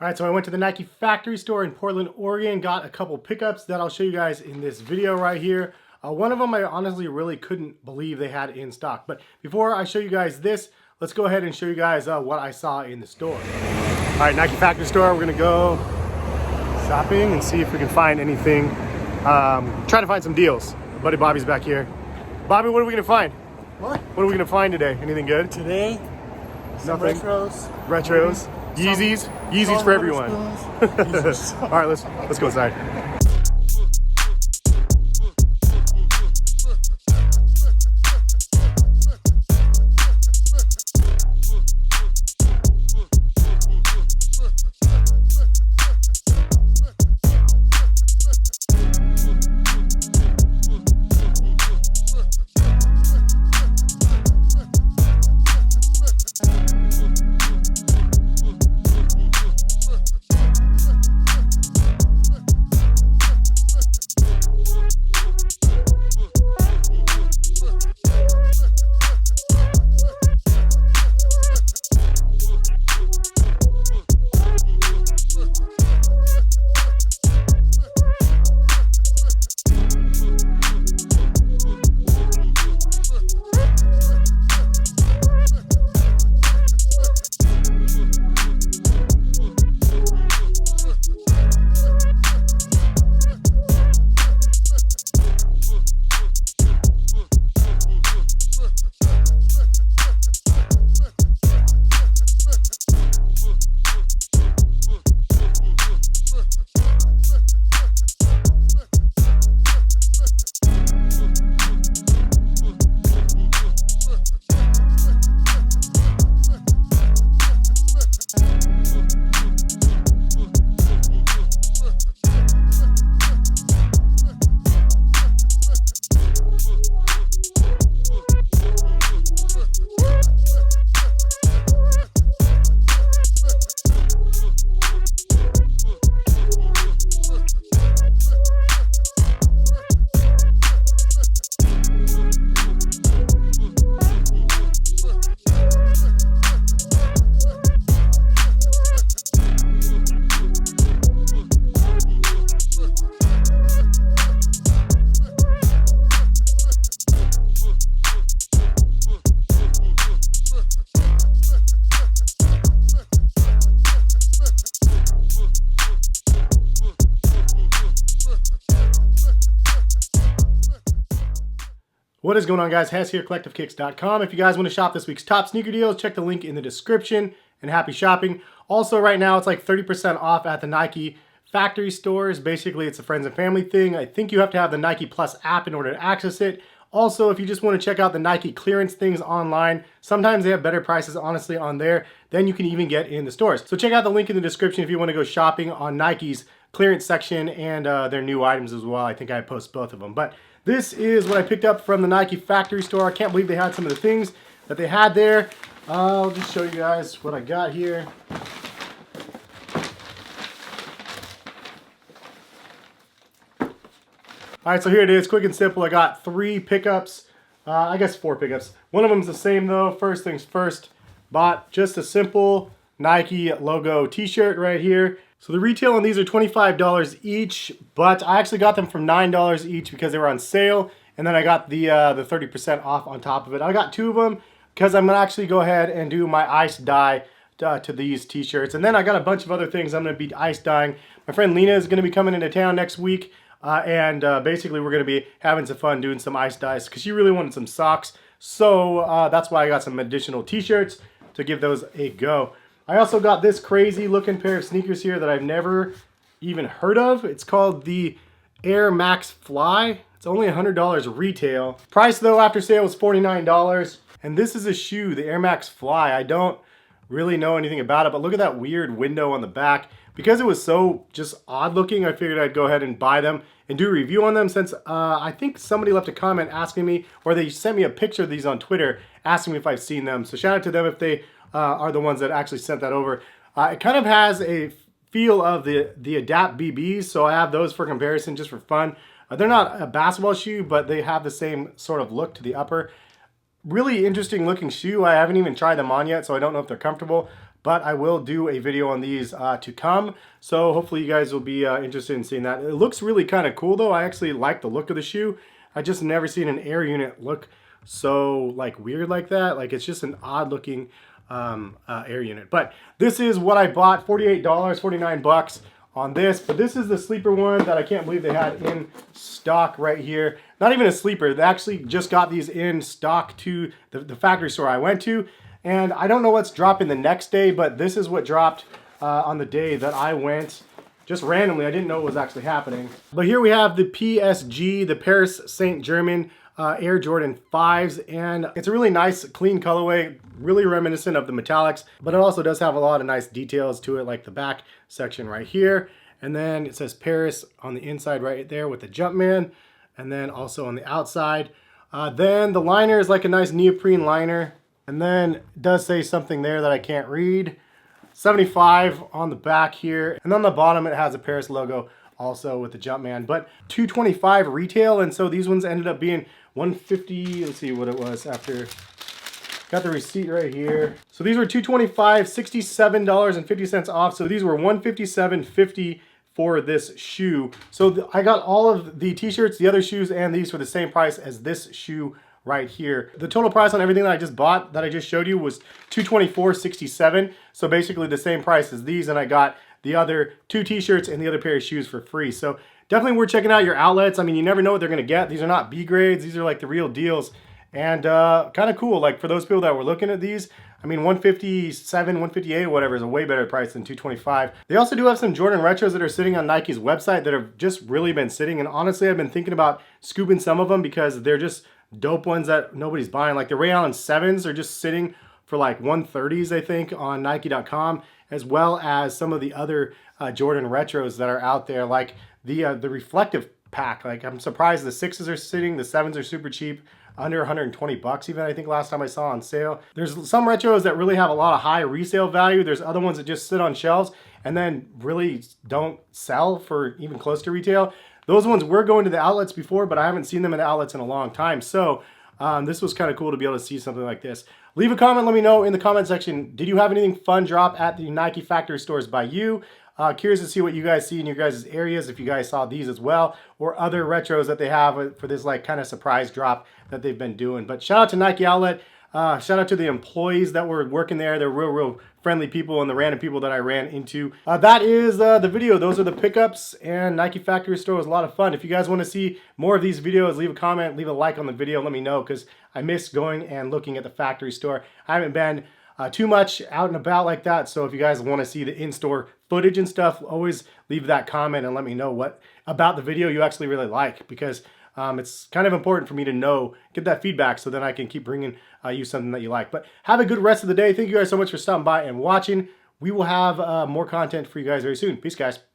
All right, so I went to the Nike factory store in Portland, Oregon, got a couple pickups that I'll show you guys in this video right here. One of them I honestly really couldn't believe they had in stock. But before I show you guys this, let's go ahead and show you guys what I saw in the store. All right, Nike factory store, we're gonna go shopping and see if we can find anything. Try to find some deals. Buddy Bobby's back here. Bobby, what are we gonna find? What? What are we gonna find today? Anything good? Today, some Nothing. retros. Yeezys for everyone. All right, let's go inside. What is going on, guys? Hess here, CollectiveKicks.com. If you guys want to shop this week's top sneaker deals, check the link in the description, and happy shopping. Also, right now, it's like 30% off at the Nike factory stores. Basically, it's a friends and family thing. I think you have to have the Nike Plus app in order to access it. Also, if you just want to check out the Nike clearance things online, sometimes they have better prices, honestly, on there than you can even get in the stores. So check out the link in the description if you want to go shopping on Nike's clearance section and their new items as well. I think I post both of them. But this is what I picked up from the Nike factory store. I can't believe they had some of the things that they had there. I'll just show you guys what I got here. All right, so here it is, quick and simple. I got 3 pickups, I guess 4 pickups. One of them's the same though. First things first, bought just a simple Nike logo t-shirt right here. So the retail on these are $25 each, but I actually got them for $9 each because they were on sale. And then I got the 30% off on top of it. I got 2 of them because I'm gonna actually go ahead and do my ice dye to these t-shirts. And then I got a bunch of other things I'm gonna be ice dyeing. My friend Lena is gonna be coming into town next week. Basically we're going to be having some fun doing some ice dyes because she really wanted some socks. So that's why I got some additional t-shirts to give those a go. I also got this crazy looking pair of sneakers here that I've never even heard of. It's called the Air Max Fly. It's only $100 retail. Price though after sale was $49. And this is a shoe, the Air Max Fly. I don't really know anything about it, but look at that weird window on the back. Because it was so just odd looking, I figured I'd go ahead and buy them and do a review on them since I think somebody left a comment asking me, or they sent me a picture of these on Twitter asking me if I've seen them. So shout out to them if they are the ones that actually sent that over. It kind of has a feel of the Adapt BBs, so I have those for comparison just for fun. They're not a basketball shoe, but they have the same sort of look to the upper. Really interesting looking shoe. I haven't even tried them on yet, so I don't know if they're comfortable. but I will do a video on these to come. So hopefully you guys will be interested in seeing that. It looks really kind of cool though. I actually like the look of the shoe. I just never seen an Air unit look so like weird like that. Like it's just an odd looking Air unit. But this is what I bought, $48, 49 bucks on this. But this is the sleeper one that I can't believe they had in stock right here. Not even a sleeper. They actually just got these in stock to the factory store I went to. And I don't know what's dropping the next day, but this is what dropped on the day that I went. Just randomly, I didn't know it was actually happening. But here we have the PSG, the Paris Saint-Germain Air Jordan 5s, and it's a really nice, clean colorway, really reminiscent of the metallics, but it also does have a lot of nice details to it, like the back section right here. And then it says Paris on the inside right there with the Jumpman, and then also on the outside. Then the liner is like a nice neoprene liner. And then it does say something there that I can't read. 75 on the back here. And on the bottom it has a Paris logo also with the Jumpman. But $225 retail, and so these ones ended up being $150. Let's see what it was after. Got the receipt right here. So these were $225, $67.50 off. So these were $157.50 for this shoe. So I got all of the t-shirts, the other shoes, and these for the same price as this shoe right here. The total price on everything that I just bought, that I just showed you, was $224.67. So basically the same price as these, and I got the other 2 t-shirts and the other pair of shoes for free. So definitely worth checking out your outlets. I mean, you never know what they're gonna get. These are not B grades, these are like the real deals. And kind of cool, like for those people that were looking at these, I mean, 157, 158, whatever is a way better price than 225. They also do have some Jordan Retros that are sitting on Nike's website that have just really been sitting. And honestly, I've been thinking about scooping some of them because they're just dope ones that nobody's buying. Like the Ray Allen 7s are just sitting for like 130s, I think, on Nike.com, as well as some of the other Jordan Retros that are out there, like the reflective pack. Like I'm surprised the 6s are sitting, the 7s are super cheap, under 120 bucks even, I think last time I saw on sale. There's some retros that really have a lot of high resale value. There's other ones that just sit on shelves and then really don't sell for even close to retail. Those ones were going to the outlets before, but I haven't seen them in the outlets in a long time. So this was kind of cool to be able to see something like this. Leave a comment, let me know in the comment section, did you have anything fun drop at the Nike factory stores by you? Curious to see what you guys see in your guys' areas, if you guys saw these as well, or other retros that they have for this like kind of surprise drop that they've been doing. But shout out to Nike Outlet. Shout out to the employees that were working there. They're real friendly people, and the random people that I ran into. That is the video. Those are the pickups, and Nike Factory Store was a lot of fun. If you guys want to see more of these videos, leave a comment, leave a like on the video. Let me know, because I miss going and looking at the factory store. I haven't been too much out and about like that, so if you guys want to see the in-store footage and stuff, always leave that comment and let me know what about the video you actually really like, because it's kind of important for me to know, get that feedback, so then I can keep bringing you something that you like. But have a good rest of the day. Thank you guys so much for stopping by and watching. We will have more content for you guys very soon. Peace, guys.